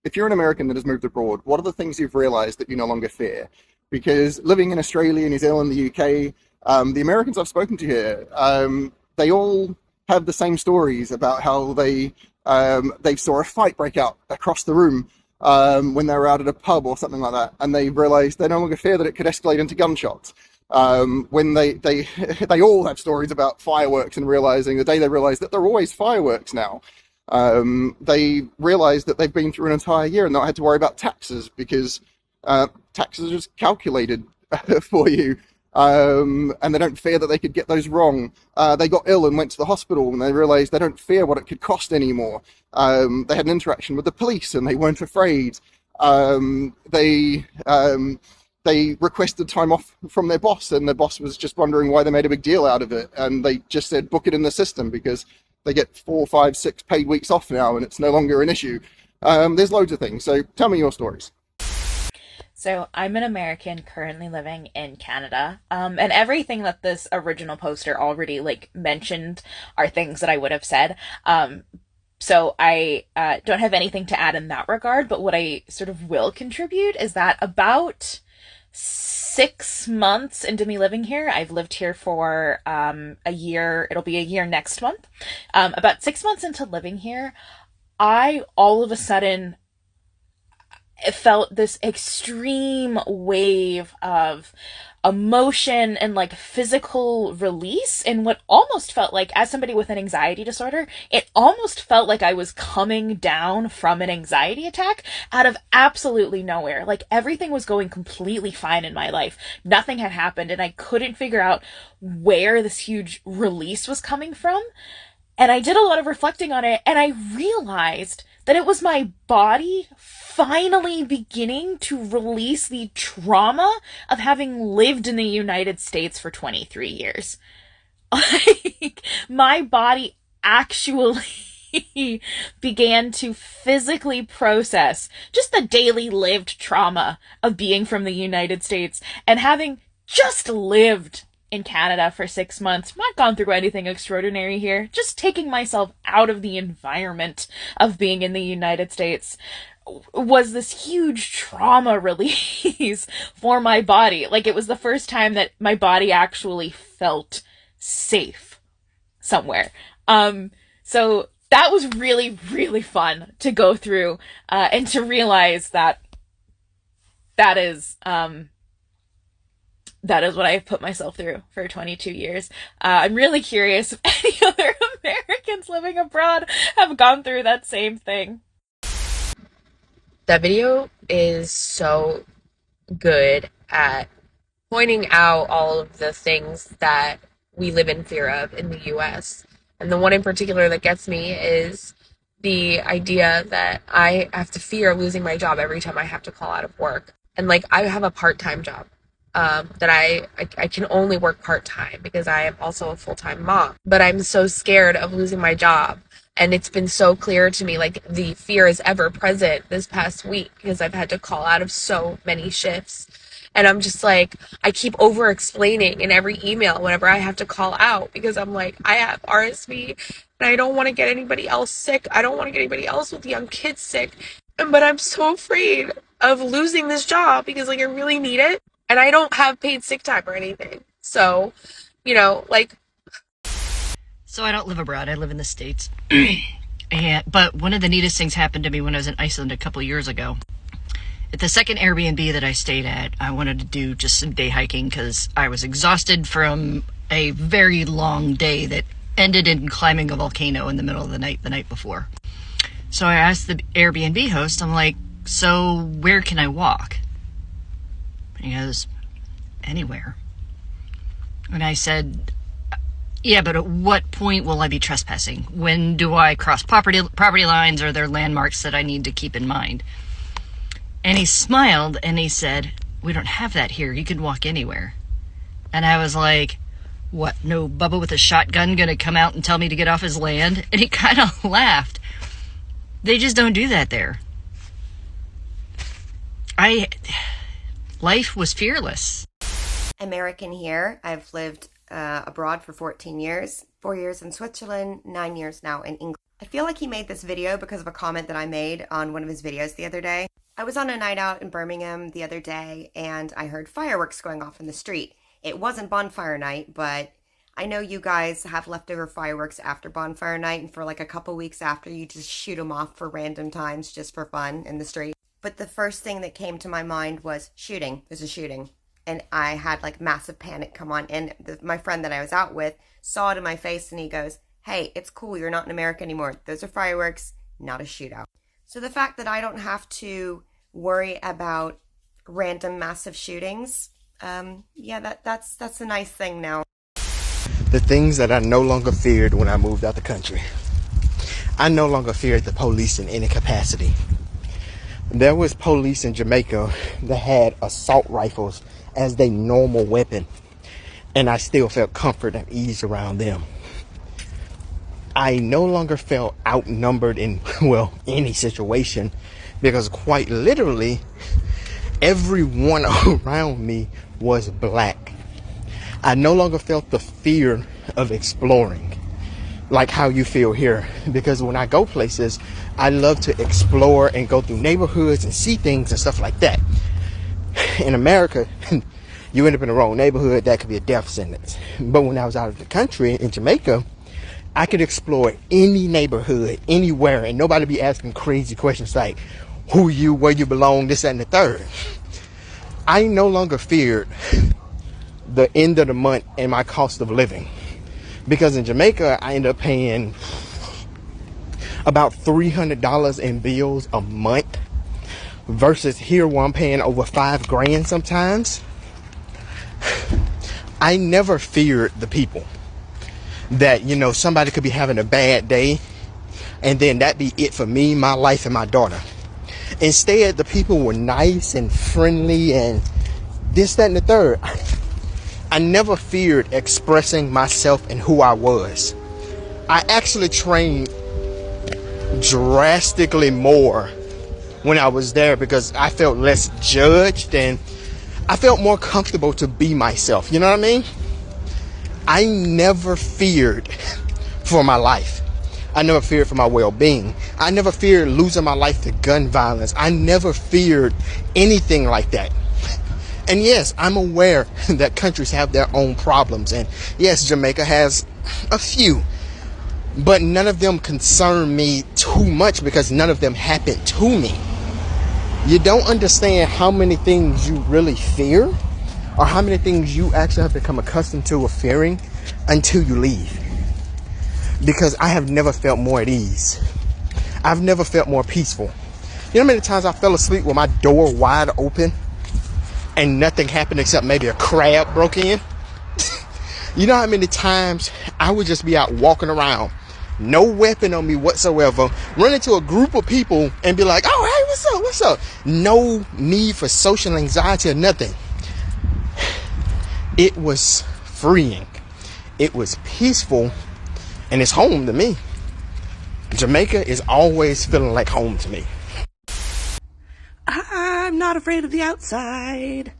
if you're an American that has moved abroad, what are the things you've realized that you no longer fear? Because living in Australia, New Zealand, the UK, the Americans I've spoken to here, they all have the same stories about how they saw a fight break out across the room when they were out at a pub or something like that, and they realized they no longer fear that it could escalate into gunshots. When they all have stories about fireworks and realizing the day they realize that there are always fireworks now. They realize that they've been through an entire year and not had to worry about taxes because taxes are just calculated for you. And they don't fear that they could get those wrong. They got ill and went to the hospital and they realized they don't fear what it could cost anymore. They had an interaction with the police and they weren't afraid. They requested time off from their boss and their boss was just wondering why they made a big deal out of it. And they just said, book it in the system because they get 4, 5, 6 paid weeks off now and it's no longer an issue. There's loads of things. So tell me your stories. So I'm an American currently living in Canada. And everything that this original poster already mentioned are things that I would have said. So I don't have anything to add in that regard, but what I sort of will contribute is that about 6 months into me living here, I've lived here for a year, it'll be a year next month. About 6 months into living here, I all of a sudden felt this extreme wave of emotion and physical release in what almost felt like, as somebody with an anxiety disorder, it almost felt like I was coming down from an anxiety attack out of absolutely nowhere. Like everything was going completely fine in my life. Nothing had happened and I couldn't figure out where this huge release was coming from. And I did a lot of reflecting on it and I realized that it was my body finally beginning to release the trauma of having lived in the United States for 23 years. My body actually began to physically process just the daily lived trauma of being from the United States and having just lived in Canada for 6 months, not gone through anything extraordinary here, just taking myself out of the environment of being in the United States was this huge trauma release for my body. Like it was the first time that my body actually felt safe somewhere. So that was really, really fun to go through, and to realize that that is, that is what I've put myself through for 22 years. I'm really curious if any other Americans living abroad have gone through that same thing. That video is so good at pointing out all of the things that we live in fear of in the US. And the one in particular that gets me is the idea that I have to fear losing my job every time I have to call out of work. And I have a part-time job that I can only work part-time because I am also a full-time mom. But I'm so scared of losing my job. And it's been so clear to me, the fear is ever present this past week because I've had to call out of so many shifts. And I'm just I keep over explaining in every email whenever I have to call out because I'm I have RSV and I don't want to get anybody else sick. I don't want to get anybody else with young kids sick. But I'm so afraid of losing this job because I really need it. And I don't have paid sick time or anything. So, So I don't live abroad. I live in the States. But one of the neatest things happened to me when I was in Iceland a couple years ago. At the second Airbnb that I stayed at, I wanted to do just some day hiking because I was exhausted from a very long day that ended in climbing a volcano in the middle of the night before. So I asked the Airbnb host, I'm like, so where can I walk? And he goes, anywhere. And I said, yeah, but at what point will I be trespassing? When do I cross property lines? Are there landmarks that I need to keep in mind? And he smiled and he said, we don't have that here. You can walk anywhere. And I was like, what, no Bubba with a shotgun gonna come out and tell me to get off his land? And he kind of laughed. They just don't do that there. Life was fearless. American here. I've lived abroad for 14 years, 4 years in Switzerland, 9 years now in England. I feel like he made this video because of a comment that I made on one of his videos the other day. I was on a night out in Birmingham the other day and I heard fireworks going off in the street. It wasn't bonfire night, but I know you guys have leftover fireworks after bonfire night, and for like a couple weeks after, you just shoot them off for random times just for fun in the street. But the first thing that came to my mind was shooting. There's a shooting. And I had like massive panic come on. And my friend that I was out with saw it in my face and he goes, "Hey, it's cool. You're not in America anymore. Those are fireworks, not a shootout." So the fact that I don't have to worry about random massive shootings, yeah, that's a nice thing now. The things that I no longer feared when I moved out the country. I no longer feared the police in any capacity. There was police in Jamaica that had assault rifles as their normal weapon, and I still felt comfort and ease around them. I no longer felt outnumbered in, well, any situation, because quite literally, everyone around me was black. I no longer felt the fear of exploring like how you feel here, because when I go places, I love to explore and go through neighborhoods and see things and stuff like that. In America, you end up in the wrong neighborhood, that could be a death sentence. But when I was out of the country in Jamaica, I could explore any neighborhood, anywhere, and nobody be asking crazy questions like, who you, where you belong, this, that, and the third. I no longer feared the end of the month and my cost of living. Because in Jamaica, I ended up paying about $300 in bills a month, versus here where I'm paying over $5,000 sometimes. I never feared the people that, you know, somebody could be having a bad day and then that be it for me, my life, and my daughter. Instead, the people were nice and friendly and this, that, and the third. I never feared expressing myself and who I was. I actually trained drastically more when I was there because I felt less judged and I felt more comfortable to be myself. You know what I mean? I never feared for my life. I never feared for my well-being. I never feared losing my life to gun violence. I never feared anything like that. And yes, I'm aware that countries have their own problems. And yes, Jamaica has a few. But none of them concern me too much because none of them happened to me. You don't understand how many things you really fear or how many things you actually have become accustomed to or fearing until you leave. Because I have never felt more at ease. I've never felt more peaceful. You know how many times I fell asleep with my door wide open and nothing happened except maybe a crab broke in? You know how many times I would just be out walking around, no weapon on me whatsoever, run into a group of people and be like, "Oh, hey, what's up, what's up?" No need for social anxiety or nothing. It was freeing. It was peaceful. And it's home to me. Jamaica is always feeling like home to me. I'm not afraid of the outside.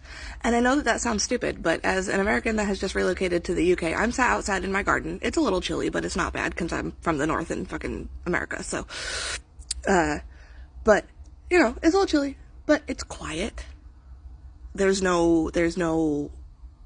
And I know that that sounds stupid, but as an American that has just relocated to the UK, I'm sat outside in my garden. It's a little chilly, but it's not bad because I'm from the north in fucking America. So, but, you know, it's a little chilly, but it's quiet. There's no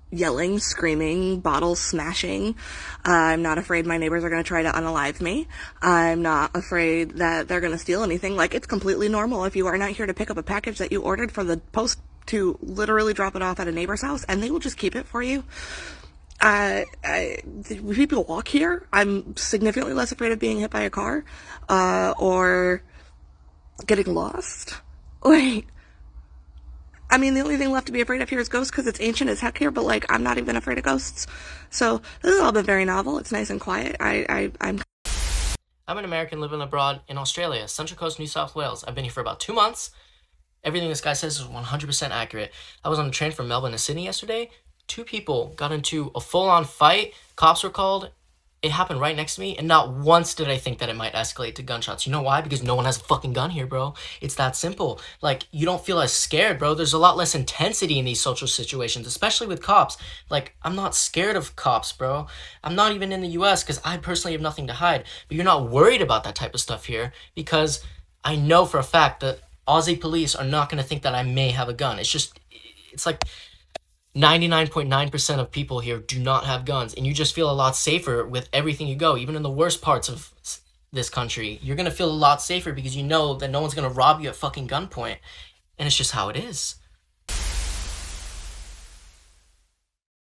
yelling, screaming, bottles smashing. I'm not afraid my neighbors are going to try to unalive me. I'm not afraid that they're going to steal anything. Like, it's completely normal if you are not here to pick up a package that you ordered for the post to literally drop it off at a neighbor's house, and they will just keep it for you. When people walk here, I'm significantly less afraid of being hit by a car, or getting lost. Like, I mean, the only thing left to be afraid of here is ghosts because it's ancient as heck here, but, like, I'm not even afraid of ghosts. So this has all been very novel. It's nice and quiet. I'm an American living abroad in Australia, Central Coast, New South Wales. I've been here for about 2 months. Everything this guy says is 100% accurate. I was on a train from Melbourne to Sydney yesterday. 2 people got into a full-on fight. Cops were called. it happened right next to me, and not once did I think that it might escalate to gunshots. You know why? Because no one has a fucking gun here, bro. It's that simple. Like, you don't feel as scared, bro. There's a lot less intensity in these social situations, especially with cops. Like, I'm not scared of cops, bro. I'm not even in the US because I personally have nothing to hide. But you're not worried about that type of stuff here because I know for a fact that Aussie police are not going to think that I may have a gun. It's like 99.9% of people here do not have guns, and you just feel a lot safer with everything you go. Even in the worst parts of this country, you're gonna feel a lot safer because you know that no one's gonna rob you at fucking gunpoint, and it's just how it is.